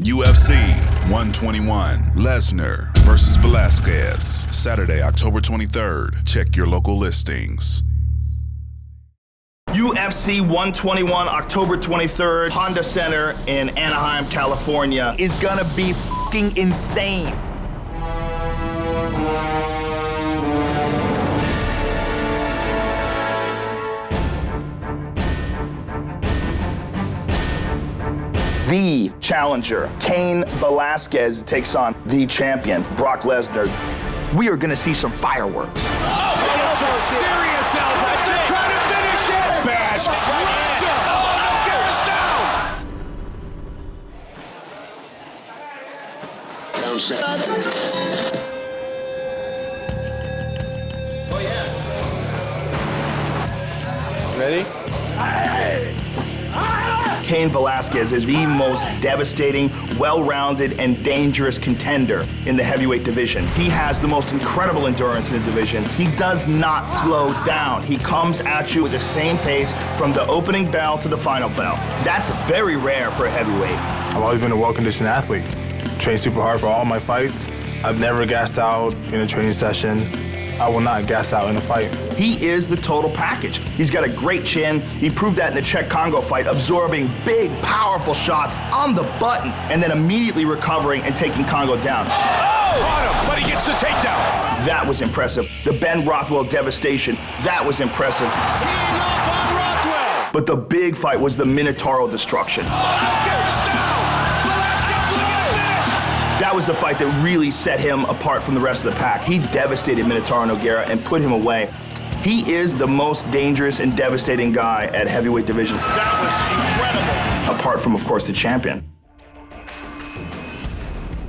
UFC 121, Lesnar versus Velasquez, Saturday, October 23rd. Check your local listings. UFC 121, October 23rd, Honda Center in Anaheim, California, is gonna be fucking insane. The challenger, Cain Velasquez, takes on the champion, Brock Lesnar. We are gonna see some fireworks. Oh, that's a serious elbow. They're trying to finish it. Bad. Down set. Oh, yeah. Ready? Cain Velasquez is the most devastating, well-rounded, and dangerous contender in the heavyweight division. He has the most incredible endurance in the division. He does not slow down. He comes at you at the same pace from the opening bell to the final bell. That's very rare for a heavyweight. I've always been a well-conditioned athlete. Trained super hard for all my fights. I've never gassed out in a training session. I will not gas out in a fight. He is the total package. He's got a great chin. He proved that in the Czech Congo fight, absorbing big, powerful shots on the button and then immediately recovering and taking Congo down. Oh! On him, but he gets the takedown. That was impressive. The Ben Rothwell devastation, that was impressive. Teeing up on Rothwell. But the big fight was the Minotauro destruction. That was the fight that really set him apart from the rest of the pack. He devastated Minotauro Nogueira and put him away. He is the most dangerous and devastating guy at heavyweight division. That was incredible. Apart from, of course, the champion.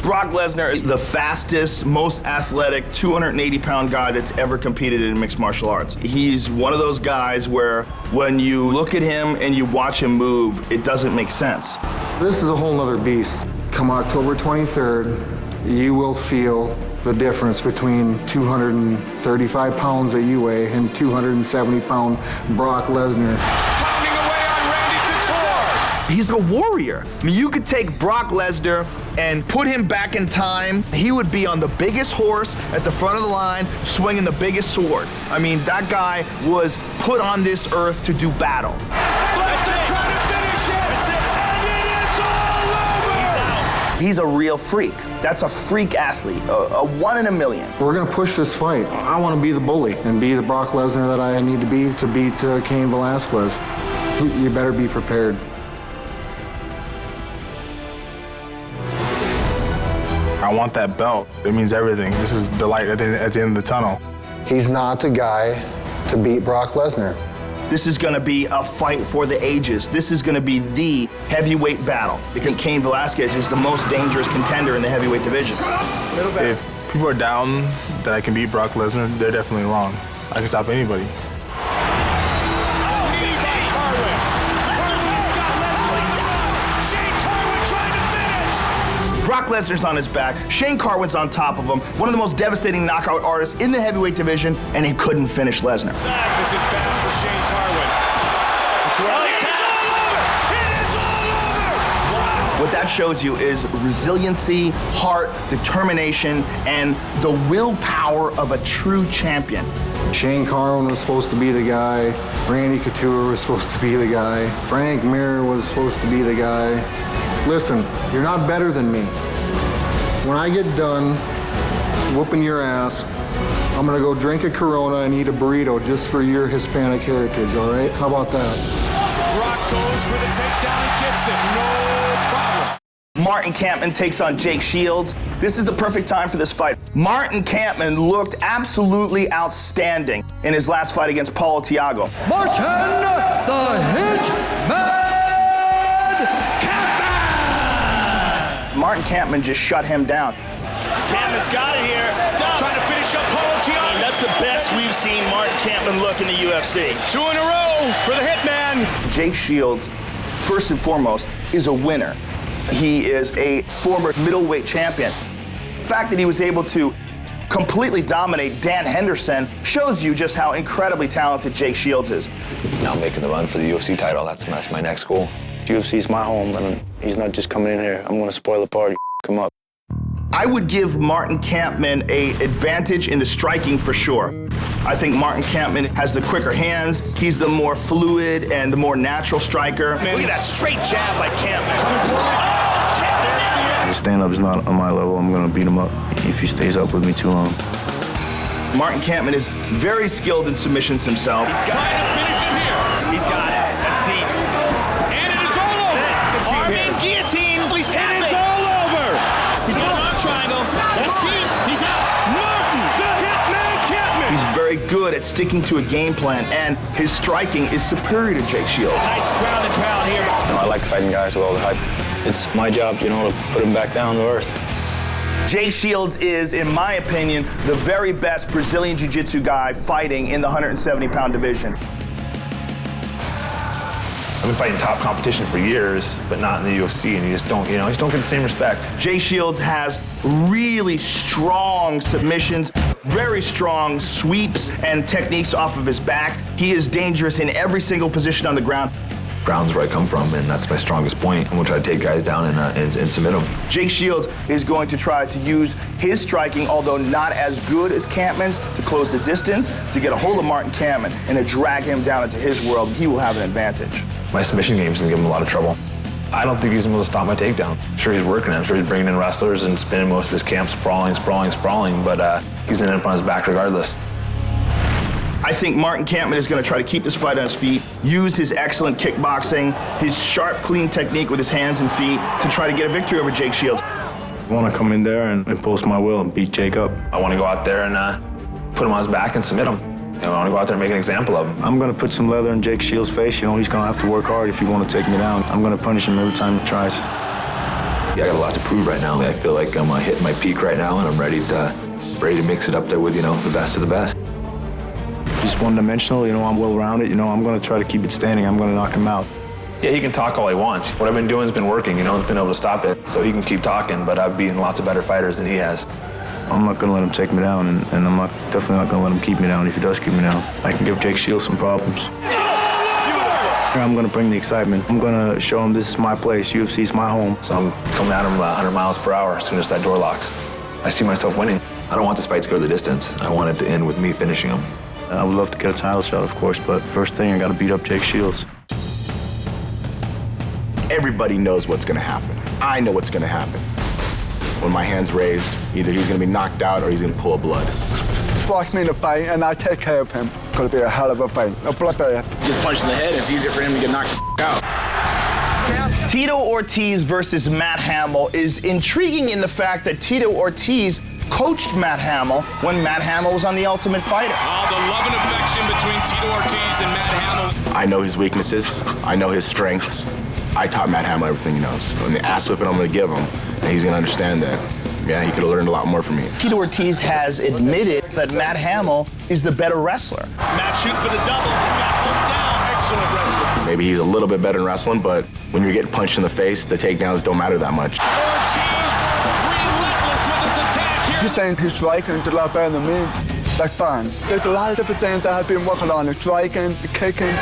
Brock Lesnar is the fastest, most athletic, 280-pound guy that's ever competed in mixed martial arts. He's one of those guys where when you look at him and you watch him move, it doesn't make sense. This is a whole nother beast. Come October 23rd, you will feel the difference between 235 pounds that you weigh and 270-pound Brock Lesnar. Pounding away on Randy Couture. He's a warrior. I mean, you could take Brock Lesnar and put him back in time. He would be on the biggest horse at the front of the line, swinging the biggest sword. I mean, that guy was put on this earth to do battle. Lesnar trying to finish it. That's it. And it is all over. He's out. He's a real freak. That's a freak athlete, a one in a million. We're gonna push this fight. I wanna be the bully and be the Brock Lesnar that I need to be to beat Cain Velasquez. You better be prepared. I want that belt. It means everything. This is the light at the end of the tunnel. He's not the guy to beat Brock Lesnar. This is gonna be a fight for the ages. This is gonna be the heavyweight battle because Cain Velasquez is the most dangerous contender in the heavyweight division. If people are down that I can beat Brock Lesnar, they're definitely wrong. I can stop anybody. Brock Lesnar's on his back. Shane Carwin's on top of him. One of the most devastating knockout artists in the heavyweight division, and he couldn't finish Lesnar. This is bad for Shane Carwin. It's right. It is all over! It is all over! Wow! What that shows you is resiliency, heart, determination, and the willpower of a true champion. Shane Carwin was supposed to be the guy. Randy Couture was supposed to be the guy. Frank Mir was supposed to be the guy. Listen, you're not better than me. When I get done whooping your ass, I'm gonna go drink a Corona and eat a burrito just for your Hispanic heritage, all right? How about that? Brock goes for the takedown and gets it. No problem. Martin Kampmann takes on Jacke Shields. This is the perfect time for this fight. Martin Kampmann looked absolutely outstanding in his last fight against Paulo Thiago. Martin, the Hitman! Martin Kampmann just shut him down. Kampmann's got it here. Trying to finish up Paulo Thiago. That's the best we've seen Martin Kampmann look in the UFC. 2 in a row for the Hitman. Jacke Shields, first and foremost, is a winner. He is a former middleweight champion. The fact that he was able to completely dominate Dan Henderson shows you just how incredibly talented Jacke Shields is. Now I'm making the run for the UFC title. That's my next goal. UFC's my home, and he's not just coming in here. I'm gonna spoil the party, him up. I would give Martin Kampmann an advantage in the striking for sure. I think Martin Kampmann has the quicker hands. He's the more fluid and the more natural striker. Man, look at that straight jab by Kampmann. The stand-up is not on my level. I'm gonna beat him up if he stays up with me too long. Martin Kampmann is very skilled in submissions himself. He's got it. Finish him here. He's got it. That's deep. And it is all over. Armin guillotine. He's tapping. It's all over. He's got an arm triangle. That's deep. He's out. Martin, the Hitman Kampmann. He's very good at sticking to a game plan, and his striking is superior to Jake Shields. Nice ground and pound here. I like fighting guys with all the hype. It's my job, to put him back down to earth. Jake Shields is, in my opinion, the very best Brazilian Jiu-Jitsu guy fighting in the 170-pound division. I've been fighting top competition for years, but not in the UFC, and you just don't get the same respect. Jake Shields has really strong submissions, very strong sweeps and techniques off of his back. He is dangerous in every single position on the ground. Ground's where I come from, and that's my strongest point. I'm gonna try to take guys down and submit them. Jake Shields is going to try to use his striking, although not as good as Kampmann's, to close the distance, to get a hold of Martin Kampmann and to drag him down into his world. He will have an advantage. My submission game's gonna give him a lot of trouble. I don't think he's able to stop my takedown. I'm sure he's working. I'm sure he's bringing in wrestlers and spending most of his camp sprawling, but he's gonna end up on his back regardless. I think Martin Kampmann is going to try to keep this fight on his feet, use his excellent kickboxing, his sharp, clean technique with his hands and feet to try to get a victory over Jake Shields. I want to come in there and impose my will and beat Jake up. I want to go out there and put him on his back and submit him. I want to go out there and make an example of him. I'm going to put some leather in Jake Shields' face. He's going to have to work hard if he want to take me down. I'm going to punish him every time he tries. Yeah, I got a lot to prove right now. I feel like I'm hitting my peak right now, and I'm ready to mix it up there with, the best of the best. He's one-dimensional, I'm well-rounded, I'm going to try to keep it standing. I'm going to knock him out. Yeah, he can talk all he wants. What I've been doing has been working, it's been able to stop it. So he can keep talking, but I've beaten lots of better fighters than he has. I'm not going to let him take me down, and I'm definitely not going to let him keep me down if he does keep me down. I can give Jake Shields some problems. I'm going to bring the excitement. I'm going to show him this is my place. UFC's my home. So I'm coming at him about 100 miles per hour as soon as that door locks. I see myself winning. I don't want this fight to go the distance. I want it to end with me finishing him. I would love to get a title shot, of course, but first thing, I got to beat up Jake Shields. Everybody knows what's going to happen. I know what's going to happen. When my hand's raised, either he's going to be knocked out or he's going to pull a blood. Watch me in a fight, and I take care of him. It's going to be a hell of a fight. A bloodbath. He gets punched in the head, it's easier for him to get knocked out. Tito Ortiz versus Matt Hamill is intriguing in the fact that Tito Ortiz coached Matt Hamill when Matt Hamill was on The Ultimate Fighter. Oh, the love and affection between Tito Ortiz and Matt Hamill. I know his weaknesses. I know his strengths. I taught Matt Hamill everything he knows. And the ass whipping I'm going to give him, and he's going to understand that. Yeah, he could have learned a lot more from me. Tito Ortiz has admitted that Matt Hamill is the better wrestler. Matt shooting for the double. He's got both down. Excellent wrestler. Maybe he's a little bit better in wrestling, but when you're getting punched in the face, the takedowns don't matter that much. Ortiz, relentless with his attack here. You think his striking is a lot better than me? That's fine. There's a lot of different things that I've been working on, the striking, the kicking.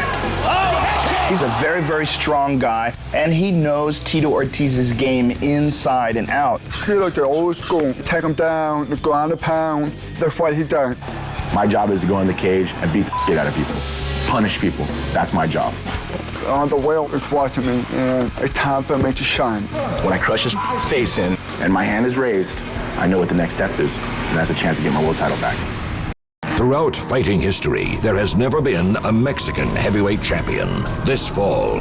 He's a very, very strong guy, and he knows Tito Ortiz's game inside and out. Tito's the old school. Take him down, the ground and pound. That's what he does. My job is to go in the cage and beat the shit out of people. Punish people. That's my job. The world is watching me, and it's time for me to shine. When I crush his face in and my hand is raised, I know what the next step is, and that's a chance to get my world title back. Throughout fighting history, there has never been a Mexican heavyweight champion. This fall,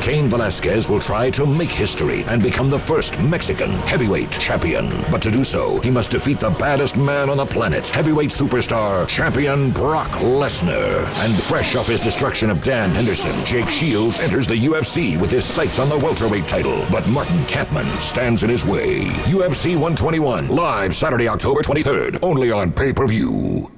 Cain Velasquez will try to make history and become the first Mexican heavyweight champion. But to do so, he must defeat the baddest man on the planet, heavyweight superstar, champion Brock Lesnar. And fresh off his destruction of Dan Henderson, Jake Shields enters the UFC with his sights on the welterweight title. But Martin Kampmann stands in his way. UFC 121, live Saturday, October 23rd, only on pay-per-view.